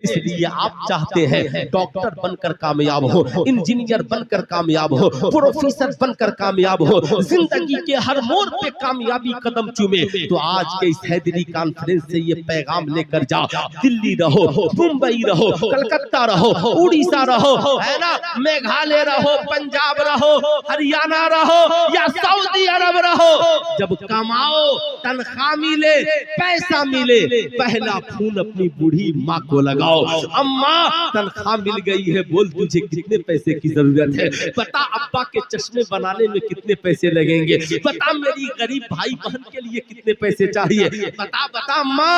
इसलिए आप चाहते हैं डॉक्टर बनकर कामयाब हो, इंजीनियर बनकर कामयाब हो, प्रोफेसर बनकर कामयाब हो, जिंदगी के हर मोड़ पे कामयाबी कदम चूमे, तो आज के इस हैदरी कॉन्फ्रेंस से ये पैगाम लेकर जा। दिल्ली रहो, मुंबई रहो, कलकत्ता रहो, उड़ीसा रहो, है ना, मेघालय रहो, पंजाब रहो, हरियाणा रहो या सऊदी अरब रहो, जब कमाओ, तनख्वाह मिले, पैसा मिले, पहला फोन अपनी बूढ़ी माँ को लगाओ। अम्मा तनख्वाह मिल गई है, बोल तुझे कितने पैसे की जरूरत है, बता अब्बा के चश्मे बनाने में कितने पैसे लगेंगे, बता मेरी गरीब भाई बहन के लिए कितने पैसे चाहिए, बता बता अम्मा।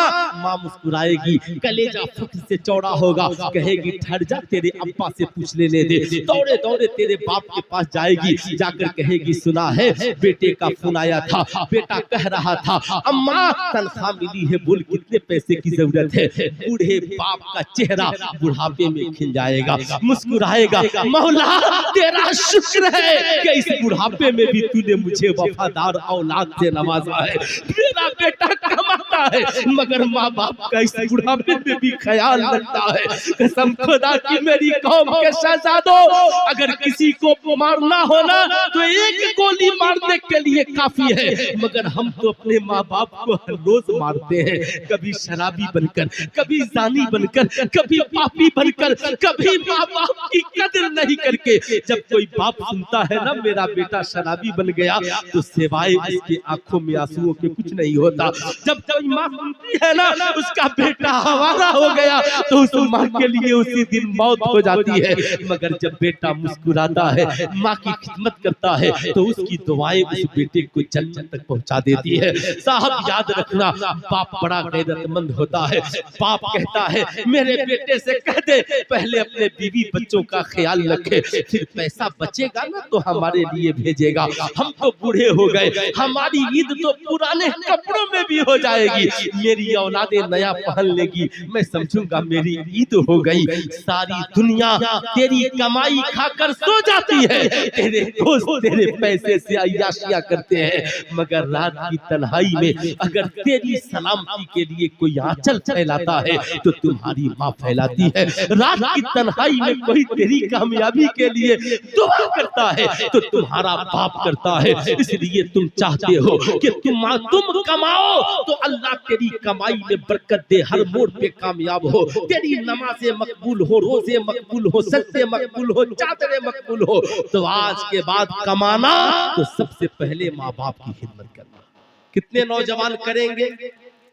माँ मुस्कुराएगी, कलेजा फख्र से चौड़ा होगा, कहेगी ठहर जा तेरे अब्बा से पूछ लेने दे। दौड़े दौड़े तेरे बाप के पास जाएगी, जाकर कहेगी सुना है बेटे का फोन आया था, बेटा कह रहा था अम्मा तनख्वाह मिली है, बोल कितने पैसे की जरूरत है। बूढ़े बाप का चेहरा बुढ़ापे में खिल जाएगा, मुस्कुराएगा, मौला तेरा शुक्र है कि इस बुढ़ापे में भी तूने मुझे वफादार औलाद से नवाजा है। मेरा बेटा कमाता है मगर माँ बाप का इस बुढ़ापे में भी ख्याल रखता है। कसम खुदा की मेरी कौम के शहजादों, अगर किसी को मारना हो ना तो एक गोली मारने के लिए काफी है, मगर हम तो अपने माँ बाप को हर रोज मारते हैं, कभी शराबी बनकर, कभी जानी बनकर, कभी पापी बनकर, कभी माँ बाप की कदर नहीं करके। जब कोई बाप सुनता है ना मेरा बेटा शराबी बन गया, तो सिवाय उसके आंखों में आंसुओं के कुछ नहीं होता। जब कोई माँ सुनती है ना उसका बेटा आवारा हो गया, तो उस माँ के लिए उसी दिन मौत हो जाती है। मगर जब बेटा मुस्कुराता है, माँ की खिदमत करता है, तो उसकी दुआएं उस बेटे को जन्नत तक पहुँचा देती है। साहब याद रखना, बाप बड़ा गैरतमंद होता है। बाप कहता है मेरे बेटे से कह दे पहले अपने बीवी बच्चों का ख्याल रखे, फिर पैसा बचेगा ना तो हमारे लिए भेजेगा। हम तो बूढ़े हो गए, हमारी ईद तो पुराने कपड़ों में भी हो जाएगी, मेरी औलादे नया पहन लेगी, मैं समझूंगा मेरी ईद हो गई। सारी दुनिया तेरी कमाई खाकर सो जाती है, तेरे दोस्त तेरे पैसे से अय्याशियां करते हैं, मगर रात की तन्हाई में अगर तेरी सलामती के लिए कोई आंचल फैलाता है तो तुम्हारी माँ फैलाती है। रात की तन्हाई में कोई तेरी कामयाबी के लिए दुआ करता है तो तुम्हारा बाप करता है। इसलिए तुम चाहते हो कि तुम कमाओ तो अल्लाह तेरी कमाई में बरकत दे, हर मोड़ पे कामयाब हो, तेरी नमाजें मकबूल हो, रोजे मकबूल हो, सजदे मकबूल हो, चादरें मकबूल हो। तो आज के बाद कमाना तो सबसे पहले माँ बाप की खिदमत करना। कितने नौजवान करेंगे,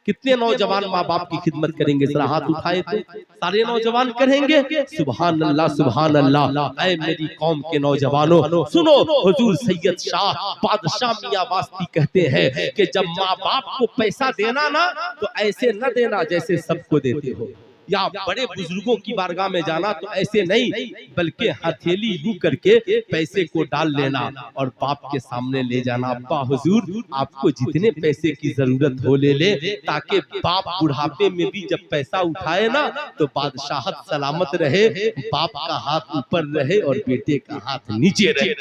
कितने नौजवान माँ बाप की खिदमत करेंगे? जरा हाथ उठाए तो सारे नौजवान करेंगे। सुभान अल्लाह, सुभान अल्लाह। ऐ मेरी कौम के नौजवानों सुनो, हुजूर सैयद शाह बादशाह मियां वास्ती कहते हैं कि जब माँ बाप को पैसा देना ना तो ऐसे न देना जैसे सबको देते हो, या बड़े बुजुर्गों की बारगाह में जाना तो ऐसे नहीं, बल्कि हथेली यूं करके पैसे को डाल लेना और बाप के सामने ले जाना। अब्बा हुजूर आपको जितने पैसे की जरूरत हो ले ले, ताकि बाप बुढ़ापे में भी जब पैसा उठाए ना तो बादशाहत सलामत रहे, बाप का हाथ ऊपर रहे और बेटे का हाथ नीचे रहे,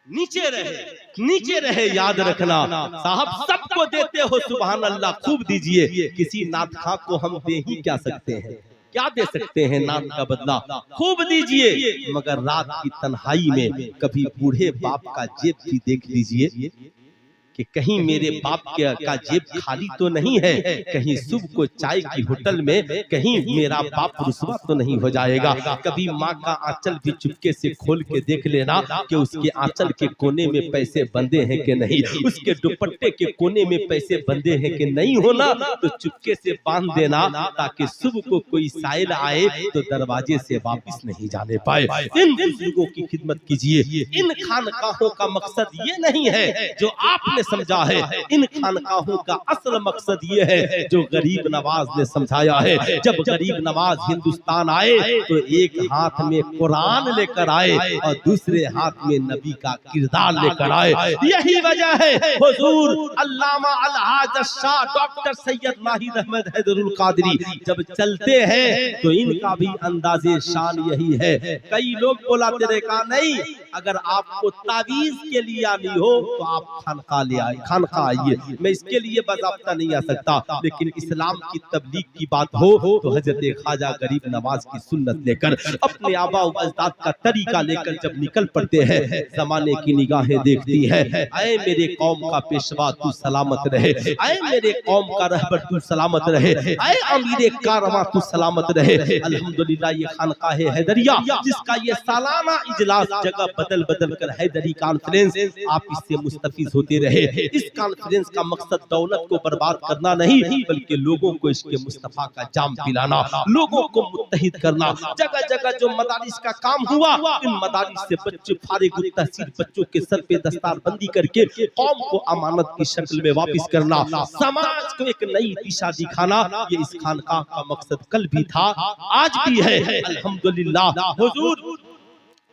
नीचे रहे, नीचे रहे। याद रखना साहब, सबको देते हो सुभान अल्लाह, खूब दीजिए। किसी नादखां को हम दे ही क्या सकते हैं, क्या दे सकते हैं नाम का बदला, खूब दीजिए। मगर रात की तन्हाई में कभी बूढ़े बाप का जेब भी देख लीजिए कि कहीं मेरे बाप का जेब खाली तो नहीं है, कहीं सुबह को चाय की होटल में कहीं मेरा बाप रुसवा तो नहीं हो जाएगा। कभी माँ का आंचल भी चुपके से खोल के देख लेना कि उसके आंचल के कोने में पैसे बंधे हैं कि नहीं, उसके दुपट्टे के कोने में पैसे बंधे हैं कि नहीं होना तो चुपके से बांध देना, ताकि सुबह को कोई साइल आए तो दरवाजे से वापिस नहीं जाने पाए। इन बुजुर्गों की खिदमत कीजिए। इन खानकाहों का मकसद ये नहीं है जो आपने समझा है, इन खानकाहों का असल मकसद ये है जो गरीब नवाज ने समझाया है। जब गरीब नवाज हिंदुस्तान आए तो एक हाथ में कुरान लेकर आए और दूसरे हाथ में नबी का किरदार लेकर आए। यही वजह है हुजूर अल्लामा अलहाज शाह डॉक्टर सैयद नाहिद अहमद हैदरुल कादरी जब चलते हैं तो इनका भी अंदाजे शान यही है। कई लोग बोला तेरे का नहीं, अगर आपको तावीज के लिए आनी हो तो आप खानका ले आए, खानका आइए। मैं इसके लिए बाज़ाब्ता नहीं आ सकता, लेकिन इस्लाम की तबलीग की बात हो तो हजरत ख्वाजा गरीब नवाज की सुन्नत लेकर, अपने आबा व अजदाद का तरीका लेकर जब निकल पड़ते हैं, जमाने की निगाहें देखती है, आए मेरे कौम का पेशवा तू सलामत रहे, आए मेरे कौम का रहबर तू सलामत रहे, आए अमीर कारवां तू सलामत रहे। अल्हम्दुलिल्लाह ये खानकाह हैदरिया जिसका ये सालाना इजलास जगह बदल बदल कर हैदरी कॉन्फ्रेंस, आप इससे मुस्तफीज होते रहे। इस कॉन्फ्रेंस का मकसद दौलत को बर्बाद करना नहीं, बल्कि लोगों को इसके मुस्तफा का जाम पिलाना, लोगों को मुत्तहिद करना। जगह जगह जो मदारिस का काम हुआ, इन मदारिस से बच्चे फारिग तहसील बच्चों के सर पे दस्तार बंदी करके कौम को अमानत की शक्ल में वापस करना, समाज को एक नई दिशा दिखाना, ये इस खानकाह का मकसद कल भी था, आज भी है। अल्हम्दुलिल्लाह हुजूर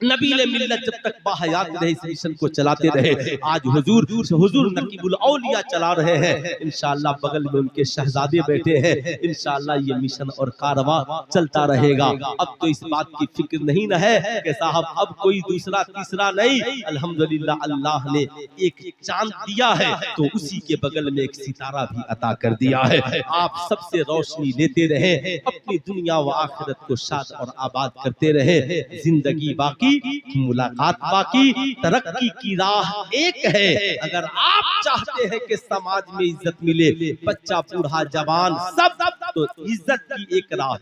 नबीले मिल्लत जब तक बाहयात रहे इस मिशन को चलाते रहे। आज हुजूर नकीबुल औलिया चला रहे हैं। इंशाअल्लाह बगल में उनके शहजादे बैठे हैं। इंशाअल्लाह ये मिशन और कारवां चलता रहेगा। अब तो इस बात की फिक्र नहीं न है कि साहब अब कोई दूसरा तीसरा नहीं। अल्हम्दुलिल्लाह अल्लाह ने एक चांद दिया है तो उसी के बगल में एक सितारा भी अता कर दिया है। आप सबसे रोशनी लेते रहे, अपनी दुनिया व आखिरत को शाद और आबाद करते रहे। जिंदगी बाकी, मुलाकात बाकी, तरक्की की राह एक है। अगर आप चाहते हैं कि समाज में इज्जत मिले, बच्चा बूढ़ा जवान सब, तो इज्जत की एक राह